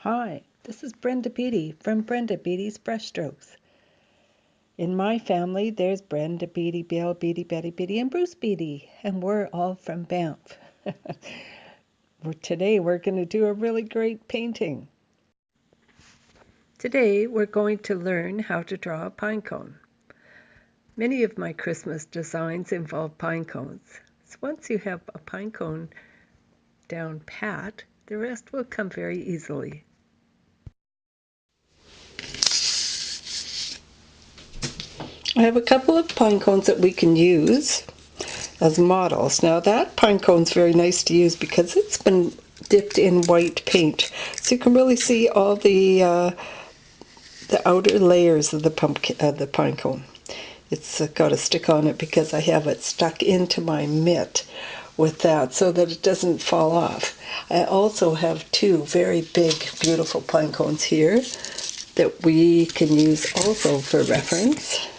Hi, this is Brenda Beatty from Brenda Beatty's Brushstrokes. In my family, there's Brenda Beatty, Bill Beatty, Betty Beatty, and Bruce Beatty, and we're all from Banff. Today we're going to do a really great painting. Today we're going to learn how to draw a pine cone. Many of my Christmas designs involve pine cones. So once you have a pine cone down pat, the rest will come very easily. I have a couple of pine cones that we can use as models. Now that pine cone is very nice to use because it's been dipped in white paint, so you can really see all the outer layers of the pine cone. It's got a stick on it because I have it stuck into my mitt with that so that it doesn't fall off. I also have two very big, beautiful pine cones here that we can use also for reference.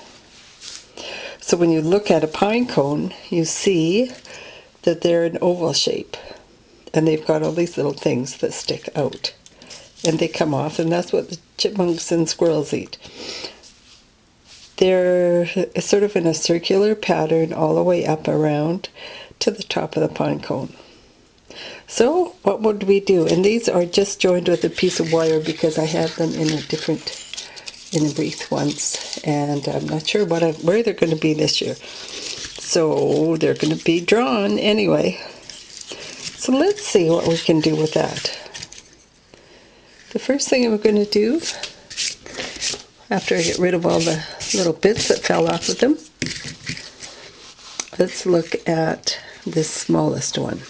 So when you look at a pine cone, you see that they're an oval shape, and they've got all these little things that stick out, and they come off, and that's what the chipmunks and squirrels eat. They're sort of in a circular pattern all the way up around to the top of the pine cone. So what would we do? And these are just joined with a piece of wire because I had them in a wreath once, and I'm not sure where they're going to be this year. So they're going to be drawn anyway. So let's see what we can do with that. The first thing I'm going to do, after I get rid of all the little bits that fell off of them, let's look at this smallest one.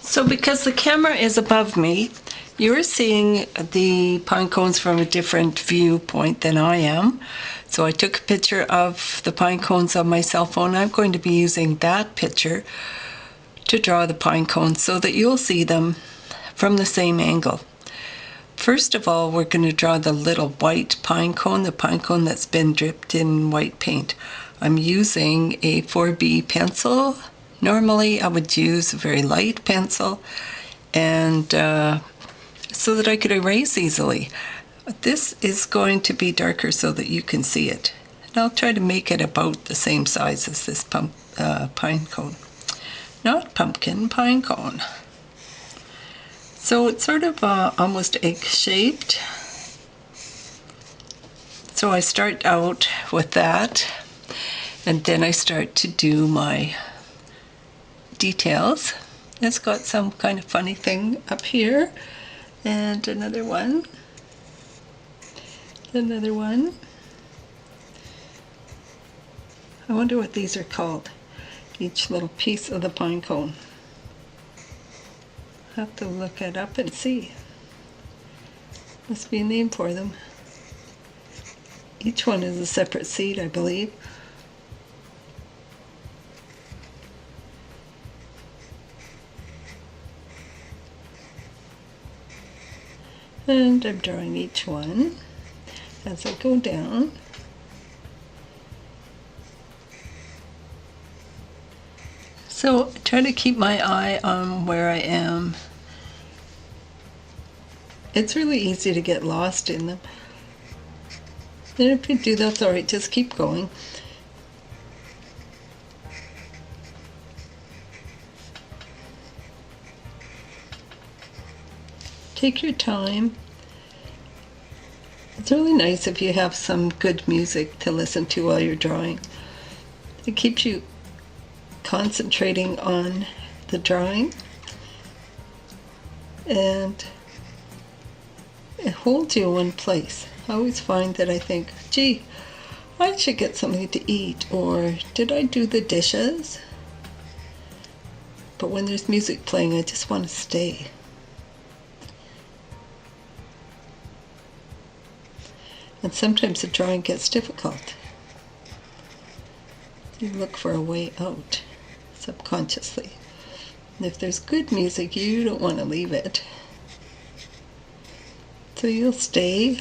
So because the camera is above me, you're seeing the pine cones from a different viewpoint than I am. So I took a picture of the pine cones on my cell phone. I'm going to be using that picture to draw the pine cones so that you'll see them from the same angle. First of all, we're going to draw the little white pine cone, the pine cone that's been dripped in white paint. I'm using a 4B pencil. Normally I would use a very light pencil, and so that I could erase easily. This is going to be darker so that you can see it. And I'll try to make it about the same size as this pine cone. Not pumpkin, pine cone. So it's sort of almost egg-shaped. So I start out with that, and then I start to do my details. It's got some kind of funny thing up here, and another one, another one. I wonder what these are called, each little piece of the pine cone. I'll have to look it up and see. Must be a name for them. Each one is a separate seed, I believe. And I'm drawing each one as I go down. So try to keep my eye on where I am. It's really easy to get lost in them. And if you do, that's alright, just keep going. Take your time. It's really nice if you have some good music to listen to while you're drawing. It keeps you concentrating on the drawing, and it holds you in one place. I always find that I think, gee, I should get something to eat, or did I do the dishes? But when there's music playing, I just want to stay. And sometimes the drawing gets difficult. You look for a way out, subconsciously. And if there's good music, you don't want to leave it. So you'll stay.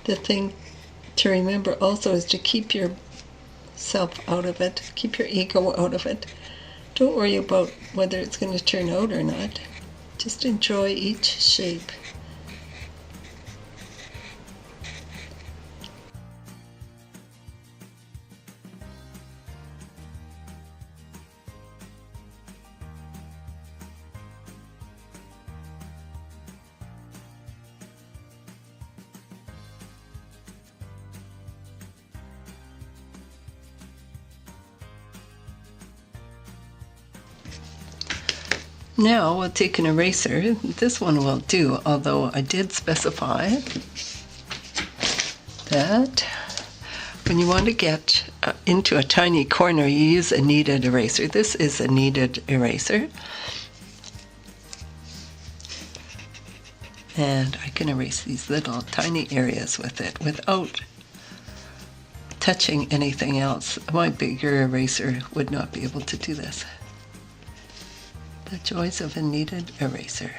The thing to remember also is to keep your yourself out of it. Keep your ego out of it. Don't worry about whether it's going to turn out or not. Just enjoy each shape. Now we'll take an eraser. This one will do, although I did specify that when you want to get into a tiny corner, you use a kneaded eraser. This is a kneaded eraser. And I can erase these little tiny areas with it without touching anything else. My bigger eraser would not be able to do this. The joys of a kneaded eraser.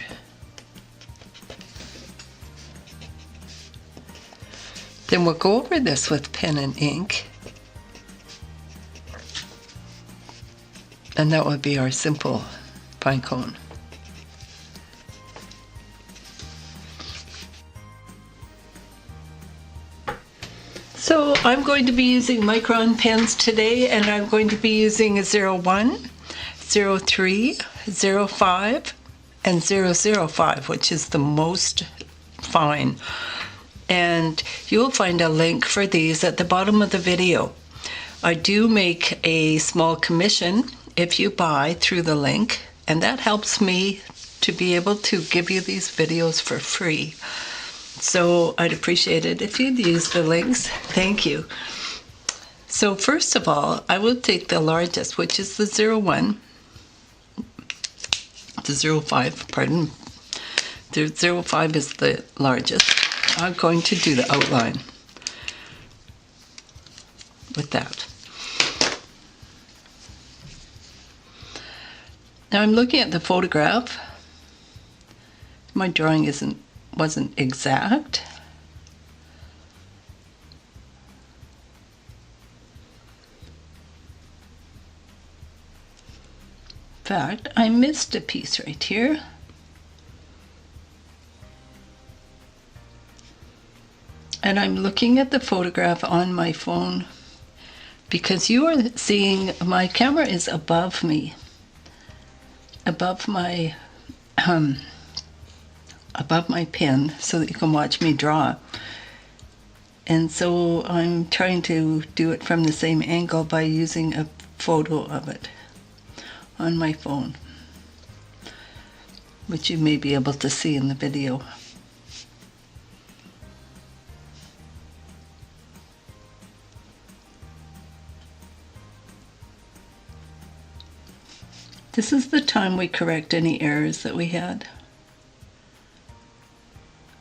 Then we'll go over this with pen and ink. And that would be our simple pine cone. So I'm going to be using Micron pens today, and I'm going to be using a 01, 03, 05, and 005, which is the most fine. And you will find a link for these at the bottom of the video. I do make a small commission if you buy through the link, and that helps me to be able to give you these videos for free. So I'd appreciate it if you'd use the links. Thank you. So first of all, I will take the largest, which is the 01, the 05, pardon. The 05 is the largest. I'm going to do the outline with that. Now I'm looking at the photograph. My drawing wasn't exact. In fact, I missed a piece right here. And I'm looking at the photograph on my phone because you are seeing my camera is above me, above my pen, so that you can watch me draw. And so I'm trying to do it from the same angle by using a photo of it on my phone, which you may be able to see in the video. This is the time we correct any errors that we had.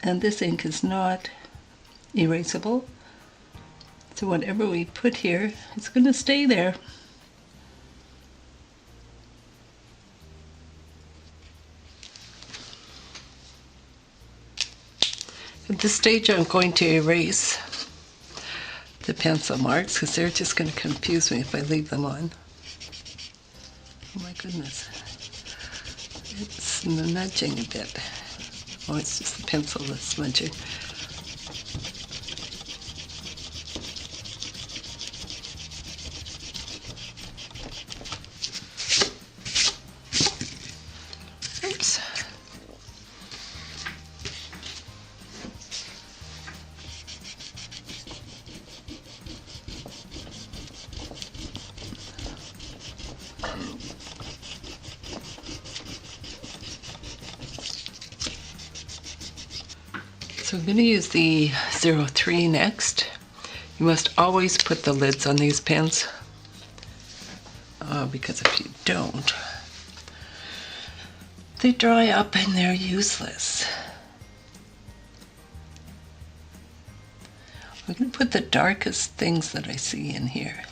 And this ink is not erasable. So whatever we put here, it's going to stay there. At this stage, I'm going to erase the pencil marks because they're just going to confuse me if I leave them on. Oh my goodness. It's nudging a bit. Oh, it's just the pencil that's smudging. Oops. So I'm going to use the 03 next. You must always put the lids on these pens because if you don't, they dry up and they're useless. I'm going to put the darkest things that I see in here.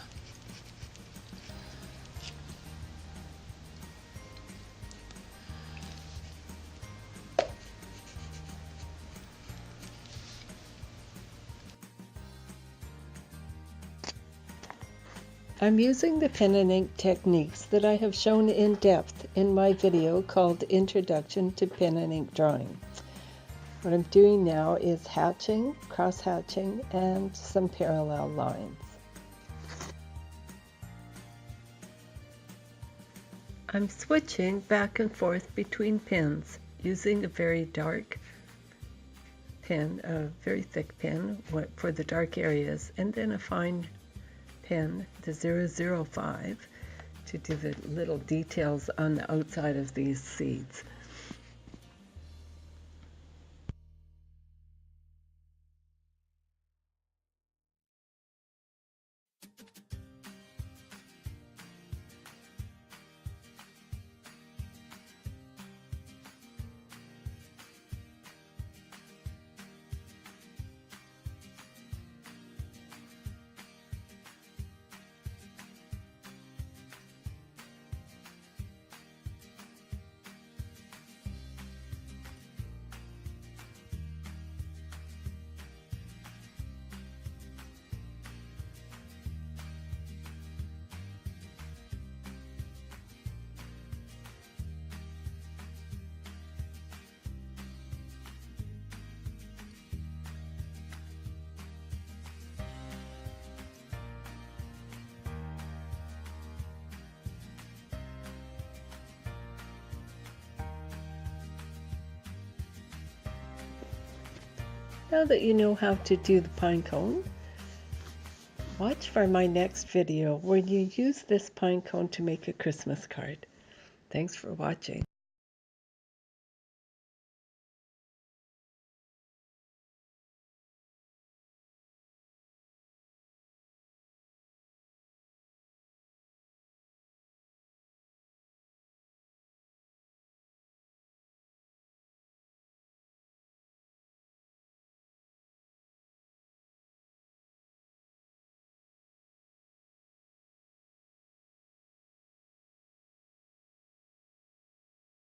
I'm using the pen and ink techniques that I have shown in depth in my video called Introduction to Pen and Ink Drawing. What I'm doing now is hatching, cross-hatching, and some parallel lines. I'm switching back and forth between pens using a very dark pen, a very thick pen for the dark areas, and then a fine pen, the 005, to do the little details on the outside of these seeds. Now that you know how to do the pine cone, watch for my next video where you use this pine cone to make a Christmas card. Thanks for watching.